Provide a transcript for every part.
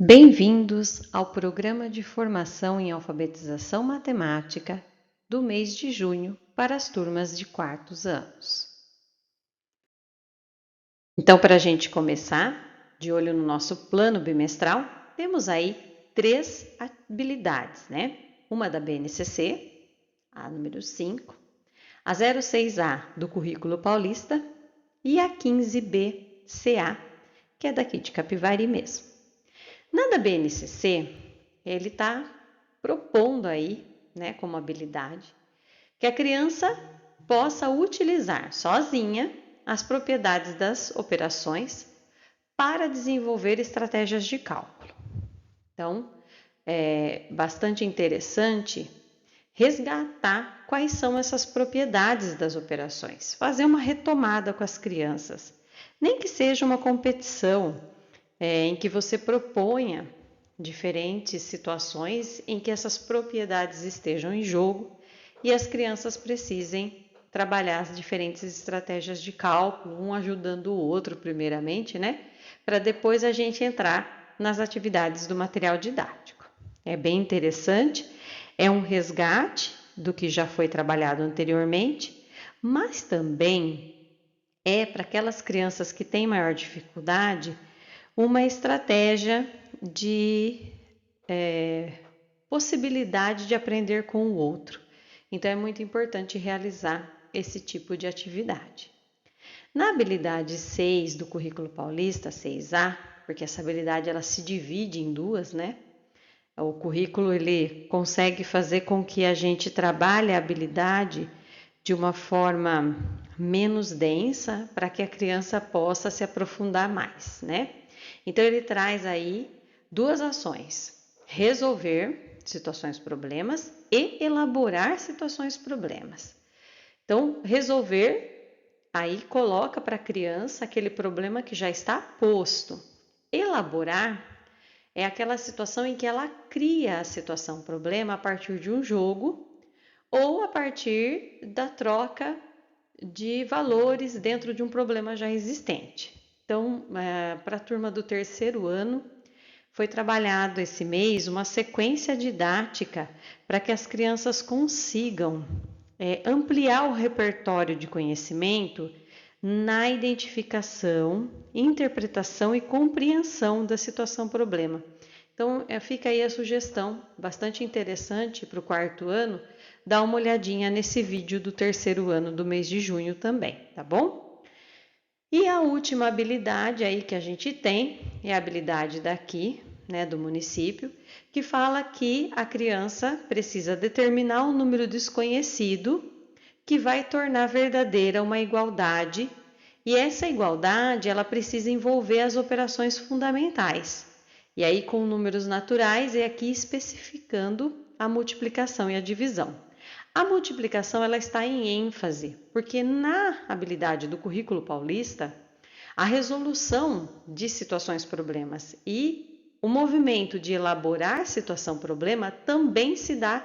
Bem-vindos ao Programa de Formação em Alfabetização Matemática do mês de junho para as turmas de quartos anos. Então, para a gente começar, de olho no nosso plano bimestral, temos aí 3 habilidades, né? Uma da BNCC, a número 5, a 06A do Currículo Paulista e a 15B-CA, que é daqui de Capivari mesmo. Na da BNCC, ele está propondo aí, né, como habilidade, que a criança possa utilizar sozinha as propriedades das operações para desenvolver estratégias de cálculo. Então, é bastante interessante resgatar quais são essas propriedades das operações, fazer uma retomada com as crianças, nem que seja uma competição em que você proponha diferentes situações em que essas propriedades estejam em jogo e as crianças precisem trabalhar as diferentes estratégias de cálculo, um ajudando o outro primeiramente, né? Para depois a gente entrar nas atividades do material didático. É bem interessante, é um resgate do que já foi trabalhado anteriormente, mas também é para aquelas crianças que têm maior dificuldade uma estratégia de possibilidade de aprender com o outro. Então, é muito importante realizar esse tipo de atividade. Na habilidade 6 do Currículo Paulista, 6A, porque essa habilidade ela se divide em duas, né? O currículo ele consegue fazer com que a gente trabalhe a habilidade de uma forma menos densa para que a criança possa se aprofundar mais, né? Então ele traz aí duas ações: resolver situações problemas e elaborar situações problemas. Então, resolver aí coloca para a criança aquele problema que já está posto. Elaborar é aquela situação em que ela cria a situação problema a partir de um jogo ou a partir da troca de valores dentro de um problema já existente. Então, para a turma do terceiro ano, foi trabalhado esse mês uma sequência didática para que as crianças consigam ampliar o repertório de conhecimento na identificação, interpretação e compreensão da situação problema. Então, fica aí a sugestão bastante interessante para o quarto ano, dar uma olhadinha nesse vídeo do terceiro ano do mês de junho também, tá bom? E a última habilidade aí que a gente tem é a habilidade daqui, né, do município, que fala que a criança precisa determinar um número desconhecido que vai tornar verdadeira uma igualdade, e essa igualdade ela precisa envolver as operações fundamentais. E aí com números naturais é aqui especificando a multiplicação e a divisão. A multiplicação ela está em ênfase, porque na habilidade do Currículo Paulista, a resolução de situações problemas e o movimento de elaborar situação problema também se dá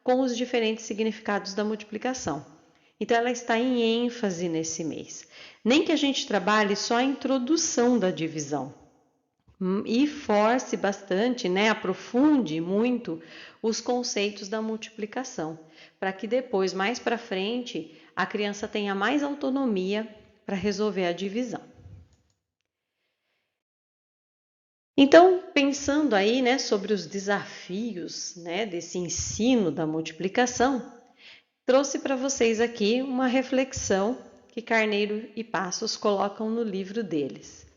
com os diferentes significados da multiplicação. Então ela está em ênfase nesse mês. Nem que a gente trabalhe só a introdução da divisão e force bastante, né, aprofunde muito os conceitos da multiplicação, para que depois, mais para frente, a criança tenha mais autonomia para resolver a divisão. Então, pensando aí, né, sobre os desafios, né, desse ensino da multiplicação, trouxe para vocês aqui uma reflexão que Carneiro e Passos colocam no livro deles.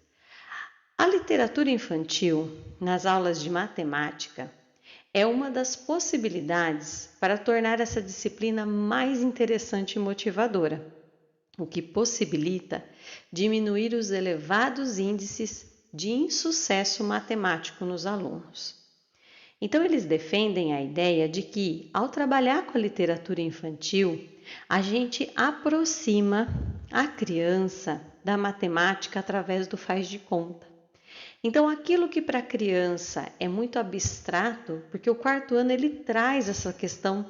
A literatura infantil, nas aulas de matemática, é uma das possibilidades para tornar essa disciplina mais interessante e motivadora, o que possibilita diminuir os elevados índices de insucesso matemático nos alunos. Então, eles defendem a ideia de que, ao trabalhar com a literatura infantil, a gente aproxima a criança da matemática através do faz de conta. Então, aquilo que para a criança é muito abstrato, porque o quarto ano ele traz essa questão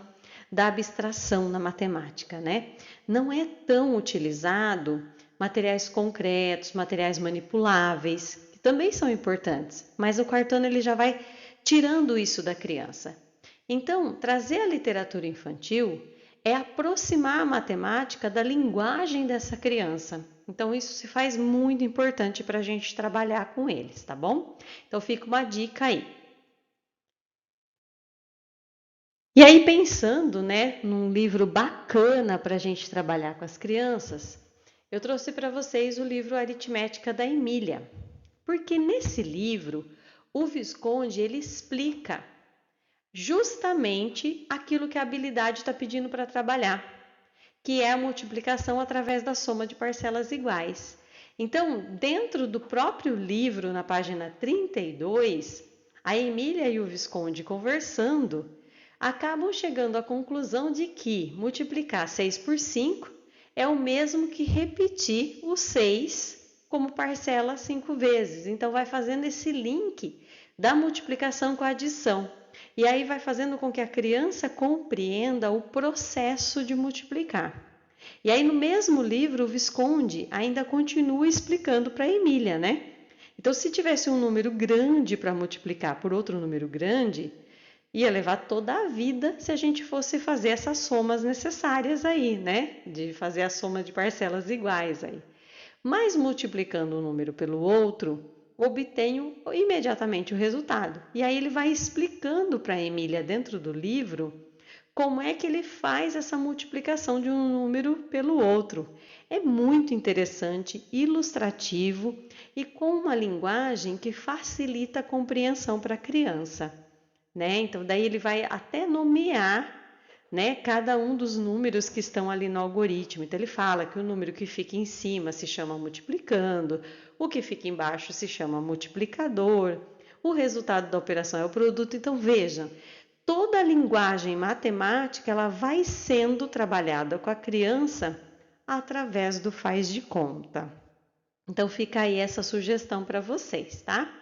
da abstração na matemática, né? Não é tão utilizado materiais concretos, materiais manipuláveis, também são importantes, mas o quarto ano ele já vai tirando isso da criança. Então, trazer a literatura infantil é aproximar a matemática da linguagem dessa criança. Então, isso se faz muito importante para a gente trabalhar com eles, tá bom? Então, fica uma dica aí. E aí, pensando, né, num livro bacana para a gente trabalhar com as crianças, eu trouxe para vocês o livro Aritmética da Emília, porque nesse livro o Visconde ele explica justamente aquilo que a habilidade está pedindo para trabalhar, que é a multiplicação através da soma de parcelas iguais. Então, dentro do próprio livro, na página 32, a Emília e o Visconde conversando, acabam chegando à conclusão de que multiplicar 6 por 5 é o mesmo que repetir o 6 como parcela 5 vezes. Então, vai fazendo esse link da multiplicação com a adição. E aí vai fazendo com que a criança compreenda o processo de multiplicar. E aí no mesmo livro, o Visconde ainda continua explicando para a Emília, né? Então, se tivesse um número grande para multiplicar por outro número grande, ia levar toda a vida se a gente fosse fazer essas somas necessárias aí, né? De fazer a soma de parcelas iguais aí. Mas multiplicando um número pelo outro, obtenho imediatamente o resultado. E aí ele vai explicando para a Emília dentro do livro como é que ele faz essa multiplicação de um número pelo outro. É muito interessante, ilustrativo e com uma linguagem que facilita a compreensão para a criança, né? Então daí ele vai até nomear, né, cada um dos números que estão ali no algoritmo. Então ele fala que o número que fica em cima se chama multiplicando, o que fica embaixo se chama multiplicador, o resultado da operação é o produto. Então vejam, toda a linguagem matemática ela vai sendo trabalhada com a criança através do faz de conta. Então fica aí essa sugestão para vocês, tá?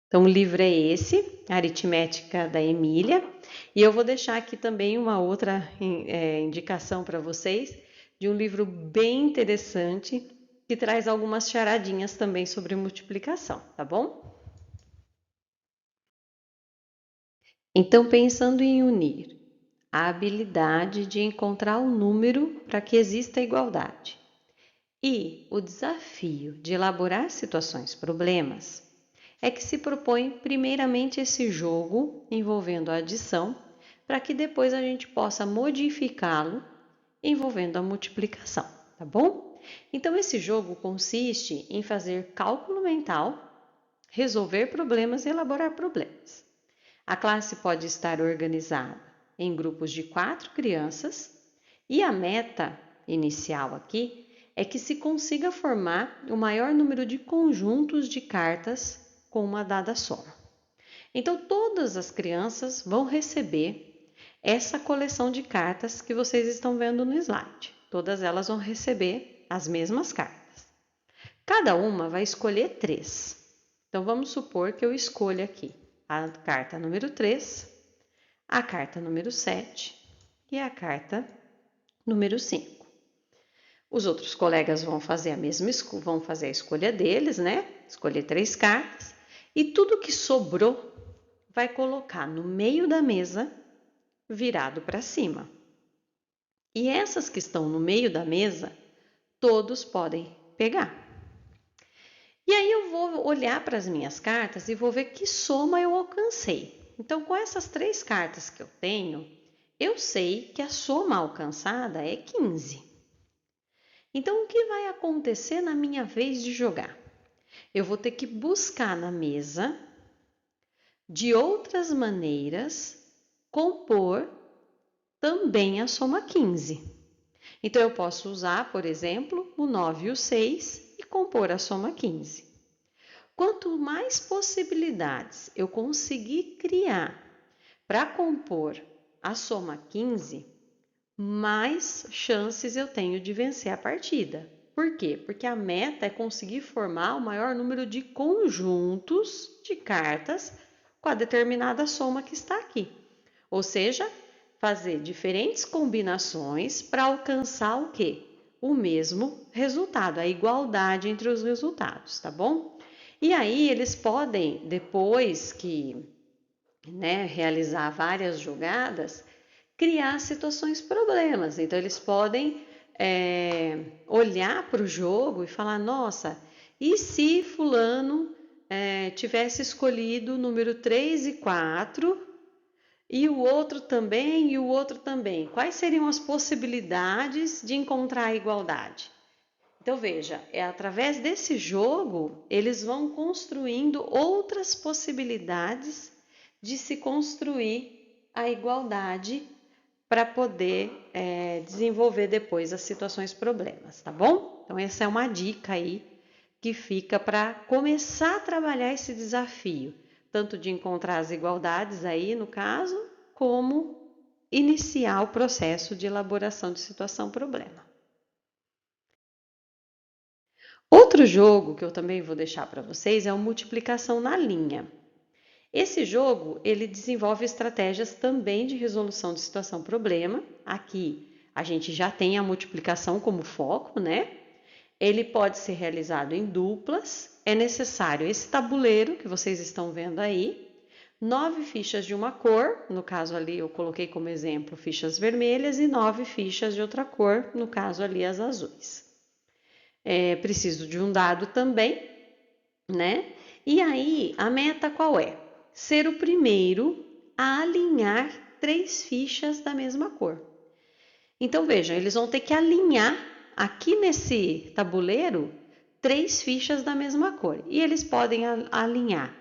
Então, o livro é esse, Aritmética da Emília, e eu vou deixar aqui também uma outra indicação para vocês de um livro bem interessante que traz algumas charadinhas também sobre multiplicação, tá bom? Então, pensando em unir a habilidade de encontrar um número para que exista igualdade e o desafio de elaborar situações problemas, é que se propõe primeiramente esse jogo envolvendo a adição, para que depois a gente possa modificá-lo envolvendo a multiplicação, tá bom? Então esse jogo consiste em fazer cálculo mental, resolver problemas e elaborar problemas. A classe pode estar organizada em grupos de 4 crianças e a meta inicial aqui é que se consiga formar o maior número de conjuntos de cartas com uma dada soma. Então, todas as crianças vão receber essa coleção de cartas que vocês estão vendo no slide. Todas elas vão receber as mesmas cartas. Cada uma vai escolher 3. Então, vamos supor que eu escolha aqui a carta número 3, a carta número 7 e a carta número 5. Os outros colegas vão fazer vão fazer a escolha deles, né? Escolher 3 cartas. E tudo que sobrou vai colocar no meio da mesa, virado para cima. E essas que estão no meio da mesa, todos podem pegar. E aí eu vou olhar para as minhas cartas e vou ver que soma eu alcancei. Então, com essas 3 cartas que eu tenho, eu sei que a soma alcançada é 15. Então, o que vai acontecer na minha vez de jogar? Eu vou ter que buscar na mesa, de outras maneiras, compor também a soma 15. Então, eu posso usar, por exemplo, o 9 e o 6 e compor a soma 15. Quanto mais possibilidades eu conseguir criar para compor a soma 15, mais chances eu tenho de vencer a partida. Por quê? Porque a meta é conseguir formar o maior número de conjuntos de cartas com a determinada soma que está aqui. Ou seja, fazer diferentes combinações para alcançar o quê? o mesmo resultado, a igualdade entre os resultados, tá bom? E aí eles podem, depois que, né, realizar várias jogadas, criar situações problemas. Então eles podem olhar para o jogo e falar, nossa, e se fulano tivesse escolhido o número 3 e 4 e o outro também e o outro também? Quais seriam as possibilidades de encontrar a igualdade? Então veja, através desse jogo eles vão construindo outras possibilidades de se construir a igualdade para poder desenvolver depois as situações problemas, tá bom? Então essa é uma dica aí que fica para começar a trabalhar esse desafio, tanto de encontrar as igualdades aí no caso, como iniciar o processo de elaboração de situação problema. Outro jogo que eu também vou deixar para vocês é o multiplicação na linha. Esse jogo, ele desenvolve estratégias também de resolução de situação-problema. Aqui a gente já tem a multiplicação como foco, né? Ele pode ser realizado em duplas. É necessário esse tabuleiro que vocês estão vendo aí, 9 fichas de uma cor, no caso ali eu coloquei como exemplo fichas vermelhas, e 9 fichas de outra cor, no caso ali as azuis. Preciso de um dado também, né? E aí a meta qual é? Ser o primeiro a alinhar 3 fichas da mesma cor. Então vejam, eles vão ter que alinhar aqui nesse tabuleiro 3 fichas da mesma cor. E eles podem alinhar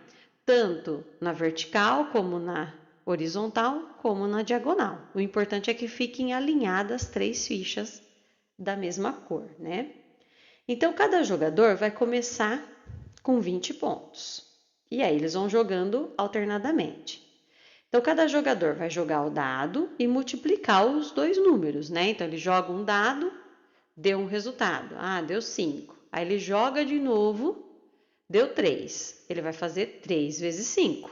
tanto na vertical, como na horizontal, como na diagonal. O importante é que fiquem alinhadas 3 fichas da mesma cor, né? Então cada jogador vai começar com 20 pontos. E aí eles vão jogando alternadamente. Então, cada jogador vai jogar o dado e multiplicar os dois números, né? Então, ele joga um dado, deu um resultado. Ah, deu 5. Aí ele joga de novo, deu 3. Ele vai fazer 3 vezes 5.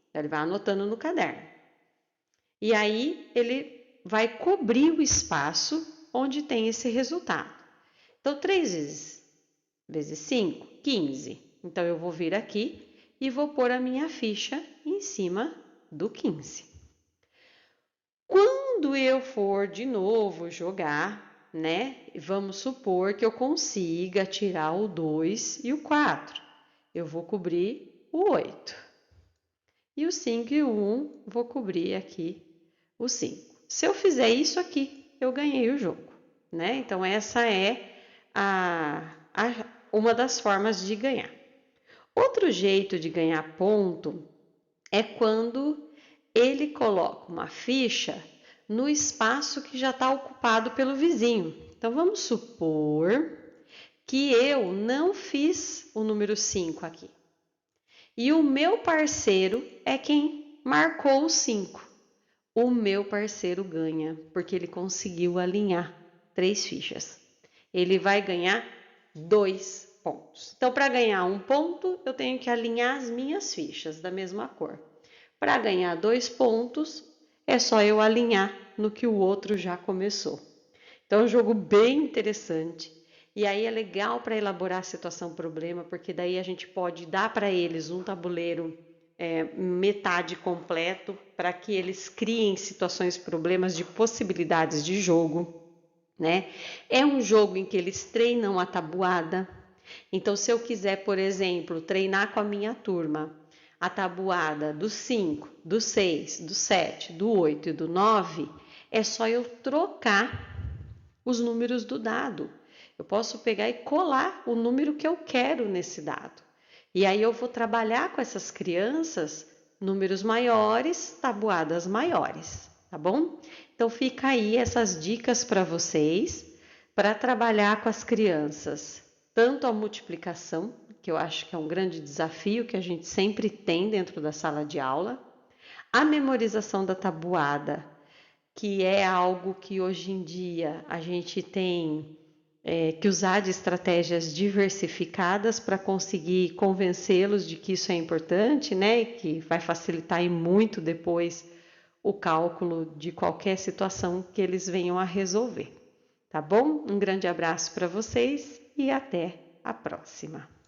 Então, ele vai anotando no caderno. E aí, ele vai cobrir o espaço onde tem esse resultado. Então, 3 vezes 5, 15. Então, eu vou vir aqui e vou pôr a minha ficha em cima do 15. Quando eu for de novo jogar, né? Vamos supor que eu consiga tirar o 2 e o 4. Eu vou cobrir o 8. E o 5 e o 1, vou cobrir aqui o 5. Se eu fizer isso aqui, eu ganhei o jogo, né? Então, essa é uma das formas de ganhar. Outro jeito de ganhar ponto é quando ele coloca uma ficha no espaço que já está ocupado pelo vizinho. Então, vamos supor que eu não fiz o número 5 aqui. E o meu parceiro é quem marcou o 5. O meu parceiro ganha, porque ele conseguiu alinhar 3 fichas. Ele vai ganhar 2 pontos. Então, para ganhar 1 ponto, eu tenho que alinhar as minhas fichas da mesma cor. Para ganhar 2 pontos, é só eu alinhar no que o outro já começou. Então, é um jogo bem interessante. E aí é legal para elaborar a situação-problema, porque daí a gente pode dar para eles um tabuleiro metade completo, para que eles criem situações, problemas de possibilidades de jogo, né? É um jogo em que eles treinam a tabuada. Então, se eu quiser, por exemplo, treinar com a minha turma a tabuada do 5, do 6, do 7, do 8 e do 9, é só eu trocar os números do dado. Eu posso pegar e colar o número que eu quero nesse dado. E aí eu vou trabalhar com essas crianças números maiores, tabuadas maiores, tá bom? Então fica aí essas dicas para vocês, para trabalhar com as crianças, tanto a multiplicação, que eu acho que é um grande desafio que a gente sempre tem dentro da sala de aula, a memorização da tabuada, que é algo que hoje em dia a gente tem que usar de estratégias diversificadas para conseguir convencê-los de que isso é importante, né? Que vai facilitar e muito depois o cálculo de qualquer situação que eles venham a resolver. tá bom? Um grande abraço para vocês e até a próxima.